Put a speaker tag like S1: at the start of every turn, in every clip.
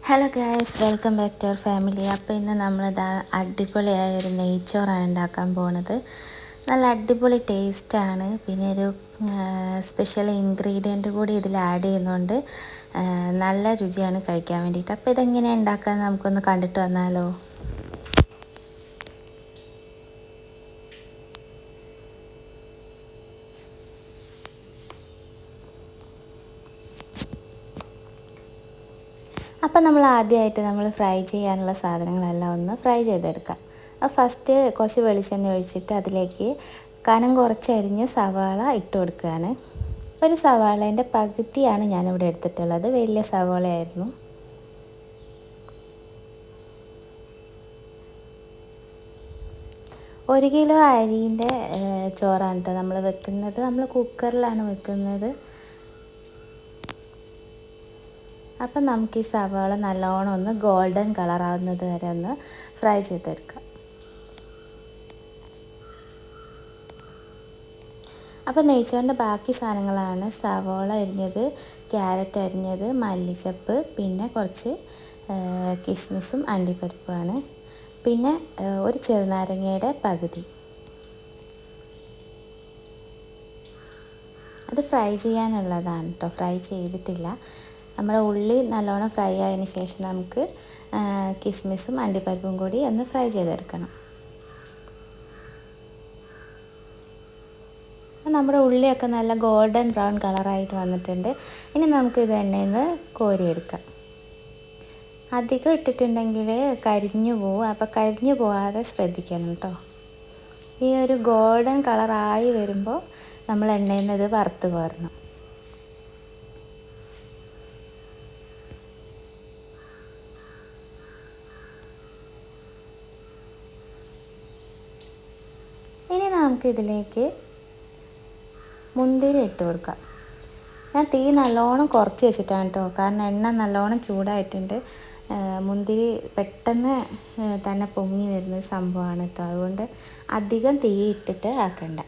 S1: Hello guys, welcome back to our family. അപ്പോൾ ഇന്ന് നമ്മളിതാ അടിപൊളിയായ ഒരു നെയ്ച്ചോറാണ് ഉണ്ടാക്കാൻ പോകുന്നത്. നല്ല അടിപൊളി ടേസ്റ്റാണ്. പിന്നെ ഒരു സ്പെഷ്യൽ ഇൻഗ്രീഡിയൻറ്റ് കൂടി ഇതിൽ ആഡ് ചെയ്യുന്നുണ്ട്. നല്ല രുചിയാണ് കഴിക്കാൻ വേണ്ടിയിട്ട്. അപ്പോൾ ഇതെങ്ങനെയാണ് ഉണ്ടാക്കാമെന്ന് നമുക്കൊന്ന് കണ്ടിട്ട് വന്നാലോ. അപ്പോൾ നമ്മൾ ആദ്യമായിട്ട് ഫ്രൈ ചെയ്യാനുള്ള സാധനങ്ങളെല്ലാം ഒന്ന് ഫ്രൈ ചെയ്തെടുക്കാം. ഫസ്റ്റ് കുറച്ച് വെളിച്ചെണ്ണ ഒഴിച്ചിട്ട് അതിലേക്ക് കനം കുറച്ചരിഞ്ഞ സവാള ഇട്ട് കൊടുക്കുകയാണ്. ഒരു സവാളേൻ്റെ പകുതിയാണ് ഞാനിവിടെ എടുത്തിട്ടുള്ളത്, വലിയ സവാളയായിരുന്നു. ഒരു കിലോ അരിൻ്റെ ചോറാണ് കേട്ടോ നമ്മൾ വെക്കുന്നത്. നമ്മൾ കുക്കറിലാണ് വെക്കുന്നത്. അപ്പം നമുക്ക് ഈ സവാള നല്ലോണം ഒന്ന് ഗോൾഡൻ കളറാകുന്നത് വരെ ഒന്ന് ഫ്രൈ ചെയ്തെടുക്കാം. അപ്പോൾ നെയ്ച്ചോറിൻ്റെ ബാക്കി സാധനങ്ങളാണ് സവാള അരിഞ്ഞത്, ക്യാരറ്റ് അരിഞ്ഞത്, മല്ലിച്ചപ്പ്, പിന്നെ കുറച്ച് കിസ്മിസും അണ്ടിപ്പരിപ്പുമാണ്, പിന്നെ ഒരു ചെറുനാരങ്ങയുടെ പകുതി. അത് ഫ്രൈ ചെയ്യാനുള്ളതാണ് കേട്ടോ, ഫ്രൈ ചെയ്തിട്ടില്ല. നമ്മുടെ ഉള്ളി നല്ലോണം ഫ്രൈ ആയതിന് ശേഷം നമുക്ക് കിസ്മിസും അണ്ടിപ്പരിപ്പും കൂടി ഒന്ന് ഫ്രൈ ചെയ്തെടുക്കണം. നമ്മുടെ ഉള്ളിയൊക്കെ നല്ല ഗോൾഡൻ ബ്രൗൺ കളറായിട്ട് വന്നിട്ടുണ്ട്. ഇനി നമുക്ക് ഇത് എണ്ണയിൽ നിന്ന് കോരിയെടുക്കാം. അധികം ഇട്ടിട്ടുണ്ടെങ്കിൽ കരിഞ്ഞു പോവും. അപ്പോൾ കരിഞ്ഞു പോകാതെ ശ്രദ്ധിക്കണം കേട്ടോ. ഈ ഒരു ഗോൾഡൻ കളറായി വരുമ്പോൾ നമ്മൾ എണ്ണയിൽ നിന്ന് ഇത് വറുത്ത് കോരണം. ഇനി നമുക്ക് ഇതിലേക്ക് മുന്തിരി ഇട്ട് കൊടുക്കാം. ഞാൻ തീ നല്ലോണം കുറച്ച് വെച്ചിട്ടാണ് കേട്ടോ, കാരണം എണ്ണ നല്ലോണം ചൂടായിട്ടുണ്ട്. മുന്തിരി പെട്ടെന്ന് തന്നെ പൊങ്ങി വരുന്ന സംഭവമാണ് കേട്ടോ, അതുകൊണ്ട് അധികം തീ ഇട്ടിട്ട് ആക്കണ്ട.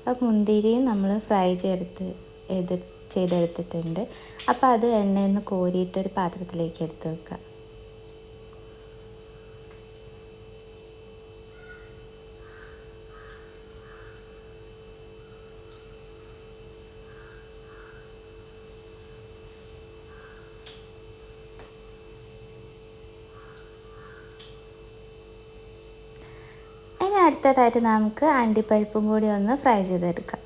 S1: അപ്പോൾ മുന്തിരിയും നമ്മൾ ഫ്രൈ ചെയ്തെടുത്തിട്ടുണ്ട്. അപ്പോൾ അത് എണ്ണയിൽ നിന്ന് കോരിയിട്ട് ഒരു പാത്രത്തിലേക്ക് എടുത്ത് വെക്കുക. ഇനി അടുത്തതായിട്ട് നമുക്ക് അണ്ടിപ്പരിപ്പും കൂടി ഒന്ന് ഫ്രൈ ചെയ്തെടുക്കാം.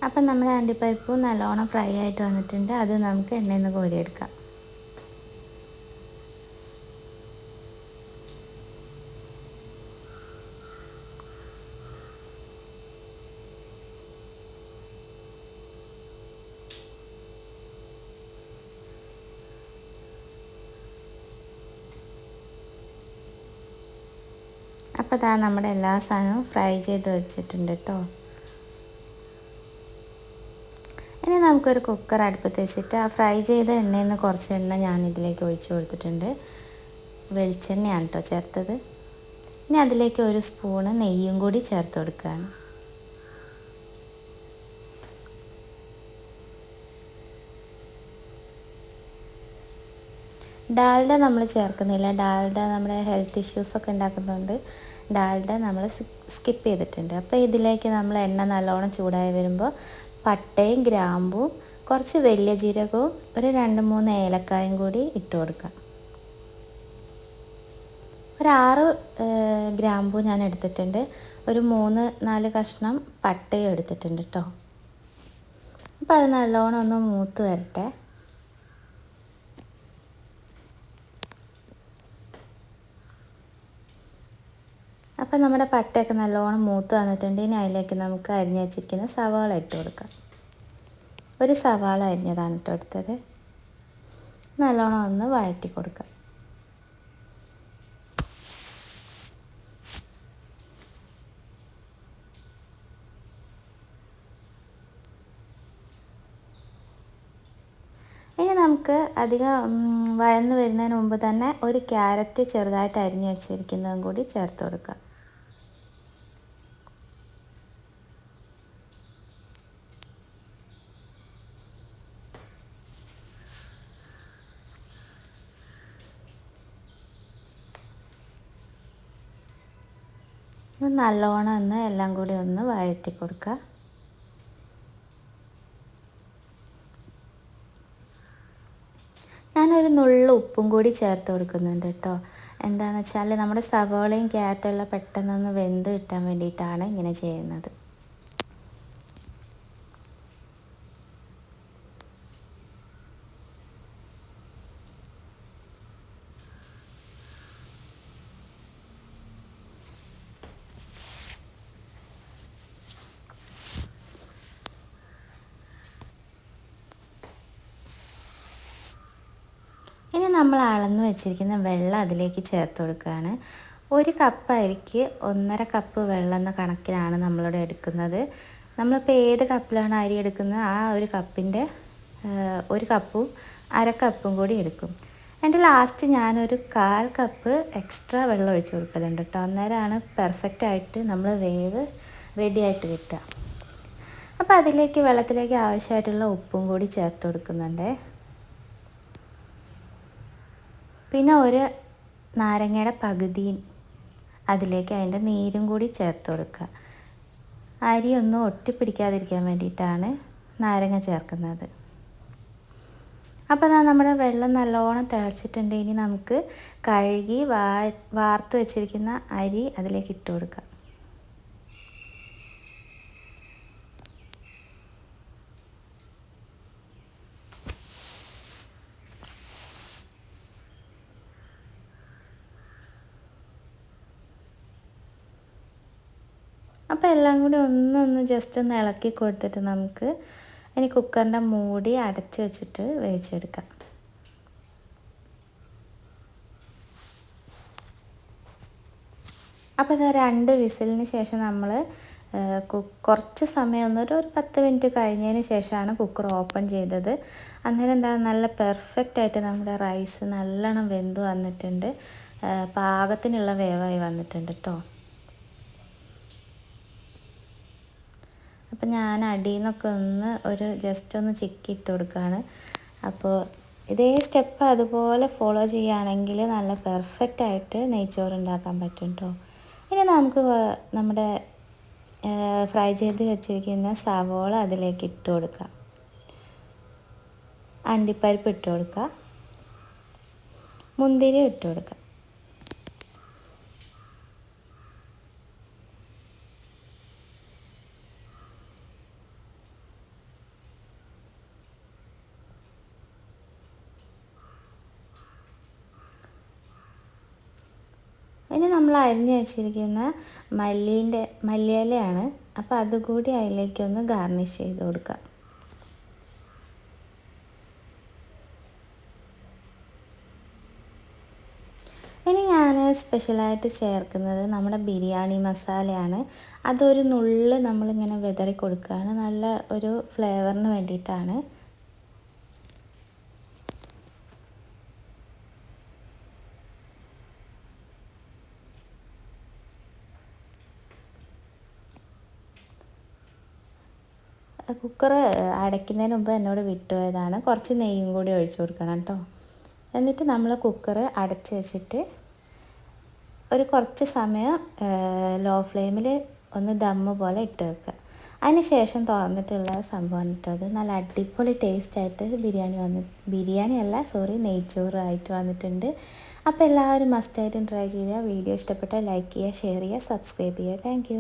S1: അപ്പം നമ്മുടെ അണ്ടിപ്പരിപ്പും നല്ലോണം ഫ്രൈ ആയിട്ട് വന്നിട്ടുണ്ട്. അത് നമുക്ക് എണ്ണയിൽ നിന്ന് കോരിയെടുക്കാം. അപ്പോൾ ഇതാ നമ്മുടെ എല്ലാ സാധനവും ഫ്രൈ ചെയ്ത് വെച്ചിട്ടുണ്ട് കേട്ടോ. ഇനി നമുക്കൊരു കുക്കർ അടുപ്പത്ത് വെച്ചിട്ട് ആ ഫ്രൈ ചെയ്ത എണ്ണയിൽ നിന്ന് കുറച്ച് എണ്ണ ഞാനിതിലേക്ക് ഒഴിച്ചു കൊടുത്തിട്ടുണ്ട്. വെളിച്ചെണ്ണയാണ് കേട്ടോ ചേർത്തത്. ഇനി അതിലേക്ക് ഒരു സ്പൂണ് നെയ്യും കൂടി ചേർത്ത് കൊടുക്കുകയാണ്. ഡാൽഡ നമ്മൾ ചേർക്കുന്നില്ല. ഡാൽഡ നമ്മുടെ ഹെൽത്ത് ഇഷ്യൂസൊക്കെ ഉണ്ടാക്കുന്നുണ്ട്. ഡാൽഡ നമ്മൾ സ്കിപ്പ് ചെയ്തിട്ടുണ്ട്. അപ്പോൾ ഇതിലേക്ക് നമ്മൾ എണ്ണ നല്ലോണം ചൂടായി വരുമ്പോൾ പട്ടയും ഗ്രാമ്പും കുറച്ച് വലിയ ജീരകവും ഒരു 2-3 ഏലക്കായും കൂടി ഇട്ട് കൊടുക്കാം. ഒരു 6 ഗ്രാമ്പു ഞാൻ എടുത്തിട്ടുണ്ട്. ഒരു 3-4 കഷ്ണം പട്ടയും എടുത്തിട്ടുണ്ട് കേട്ടോ. അപ്പോൾ അത് നല്ലോണം ഒന്ന് മൂത്ത് വരട്ടെ. അപ്പോൾ നമ്മുടെ പട്ടയൊക്കെ നല്ലോണം മൂത്ത് വന്നിട്ടുണ്ട്. ഇനി അതിലേക്ക് നമുക്ക് അരിഞ്ഞ് വെച്ചിരിക്കുന്ന സവാള ഇട്ട് കൊടുക്കാം. ഒരു സവാള അരിഞ്ഞതാണ് കേട്ടോ എടുത്തത്. നല്ലോണം ഒന്ന് വഴറ്റി കൊടുക്കാം. നമുക്ക് അധികം വഴന്ന് വരുന്നതിന് മുമ്പ് തന്നെ ഒരു ക്യാരറ്റ് ചെറുതായിട്ട് അരിഞ്ഞ് വെച്ചിരിക്കുന്നതും കൂടി ചേർത്ത് കൊടുക്കാം. നല്ലോണം ഒന്ന് എല്ലാം കൂടി ഒന്ന് വഴറ്റി കൊടുക്കുക. ഞാനൊരു നുള്ളു ഉപ്പും കൂടി ചേർത്ത് കൊടുക്കുന്നുണ്ട് കേട്ടോ. എന്താണെന്ന് വെച്ചാൽ നമ്മുടെ സവോളയും ക്യാരറ്റും എല്ലാം പെട്ടെന്നൊന്ന് വെന്ത് കിട്ടാൻ വേണ്ടിയിട്ടാണ് ഇങ്ങനെ ചെയ്യുന്നത്. ഇനി നമ്മൾ അളന്ന് വെച്ചിരിക്കുന്ന വെള്ളം അതിലേക്ക് ചേർത്ത് കൊടുക്കുകയാണ്. 1 കപ്പ് അരിക്ക് 1.5 കപ്പ് വെള്ളം എന്ന കണക്കിനാണ് നമ്മളിവിടെ എടുക്കുന്നത്. നമ്മളിപ്പോൾ ഏത് കപ്പിലാണ് അരി എടുക്കുന്നത് ആ ഒരു കപ്പിൻ്റെ 1 കപ്പും 1/2 കപ്പും കൂടി എടുക്കും. എൻ്റെ ലാസ്റ്റ് ഞാനൊരു 1/4 കപ്പ് എക്സ്ട്രാ വെള്ളം ഒഴിച്ച് കൊടുക്കലുണ്ട് കേട്ടോ. അന്നേരമാണ് പെർഫെക്റ്റായിട്ട് നമ്മൾ വേവ് റെഡി ആയിട്ട് കിട്ടുക. അപ്പോൾ അതിലേക്ക് വെള്ളത്തിലേക്ക് ആവശ്യമായിട്ടുള്ള ഉപ്പും കൂടി ചേർത്ത് കൊടുക്കുന്നുണ്ട്. പിന്നെ ഒരു നാരങ്ങയുടെ പകുതി അതിലേക്ക് അതിൻ്റെ നീരും കൂടി ചേർത്ത് കൊടുക്കുക. അരി ഒന്നും ഒട്ടിപ്പിടിക്കാതിരിക്കാൻ വേണ്ടിയിട്ടാണ് നാരങ്ങ ചേർക്കുന്നത്. അപ്പോൾ നമ്മുടെ വെള്ളം നല്ലോണം തിളച്ചിട്ടുണ്ട്. ഇനി നമുക്ക് കഴുകി വാർത്ത് വെച്ചിരിക്കുന്ന അരി അതിലേക്ക് ഇട്ട് കൊടുക്കാം. അപ്പോൾ എല്ലാം കൂടി ഒന്ന് ജസ്റ്റ് ഒന്ന് ഇളക്കി കൊടുത്തിട്ട് നമുക്ക് ഇനി കുക്കറിൻ്റെ മൂടി അടച്ച് വെച്ചിട്ട് വേവിച്ചെടുക്കാം. അപ്പോൾ ഇതാ 2 വിസിലിന് ശേഷം നമ്മൾ കുറച്ച് സമയം ഒരു 10 മിനിറ്റ് കഴിഞ്ഞതിന് ശേഷമാണ് കുക്കർ ഓപ്പൺ ചെയ്തത്. അന്നേരം നല്ല പെർഫെക്റ്റായിട്ട് നമ്മുടെ റൈസ് നല്ലോണം വെന്ത് വന്നിട്ടുണ്ട്. പാകത്തിനുള്ള വേവായി വന്നിട്ടുണ്ട് കേട്ടോ. അപ്പോൾ ഞാൻ അടിയിൽ നിന്നൊക്കെ ജസ്റ്റ് ഒന്ന് ചിക്കി ഇട്ട് കൊടുക്കുകയാണ്. അപ്പോൾ ഇതേ സ്റ്റെപ്പ് അതുപോലെ ഫോളോ ചെയ്യുകയാണെങ്കിൽ നല്ല പെർഫെക്റ്റായിട്ട് നെയ്ച്ചോറ് ഉണ്ടാക്കാൻ പറ്റും കേട്ടോ. ഇനി നമുക്ക് നമ്മുടെ ഫ്രൈ ചെയ്ത് വെച്ചിരിക്കുന്ന സവോള അതിലേക്ക് ഇട്ട് കൊടുക്കാം. അണ്ടിപ്പരിപ്പ് ഇട്ട് കൊടുക്കുക. മുന്തിരി ഇട്ട് കൊടുക്കുക. ഇനി നമ്മൾ അരിഞ്ഞ് വെച്ചിരിക്കുന്ന മല്ലിയിലയാണ്. അപ്പോൾ അതുകൂടി അതിലേക്കൊന്ന് ഗാർണിഷ് ചെയ്ത് കൊടുക്കാം. ഇനി ഞാൻ സ്പെഷ്യലായിട്ട് ചേർക്കുന്നത് നമ്മുടെ ബിരിയാണി മസാലയാണ്. അതൊരു നുള്ള് നമ്മളിങ്ങനെ വിതറി കൊടുക്കുകയാണ്. നല്ല ഒരു ഫ്ലേവറിന് വേണ്ടിയിട്ടാണ്. കുക്കർ അടയ്ക്കുന്നതിന് മുമ്പ് എന്നോട് വിട്ടുപോയതാണ്. കുറച്ച് നെയ്യും കൂടി ഒഴിച്ചു കൊടുക്കണം കേട്ടോ. എന്നിട്ട് നമ്മൾ കുക്കർ അടച്ച് വെച്ചിട്ട് കുറച്ച് സമയം ലോ ഫ്ലെയിമിൽ ഒന്ന് ദമ്മ് പോലെ ഇട്ട് വെക്കുക. അതിന് ശേഷം തുറന്നിട്ടുള്ള സംഭവം ഇട്ടത് നല്ല അടിപൊളി ടേസ്റ്റായിട്ട് നെയ്ച്ചോറ് ആയിട്ട് വന്നിട്ടുണ്ട്. അപ്പോൾ എല്ലാവരും മസ്റ്റായിട്ടും ട്രൈ ചെയ്യുക. വീഡിയോ ഇഷ്ടപ്പെട്ടാൽ ലൈക്ക് ചെയ്യുക, ഷെയർ ചെയ്യുക, സബ്സ്ക്രൈബ് ചെയ്യുക. താങ്ക്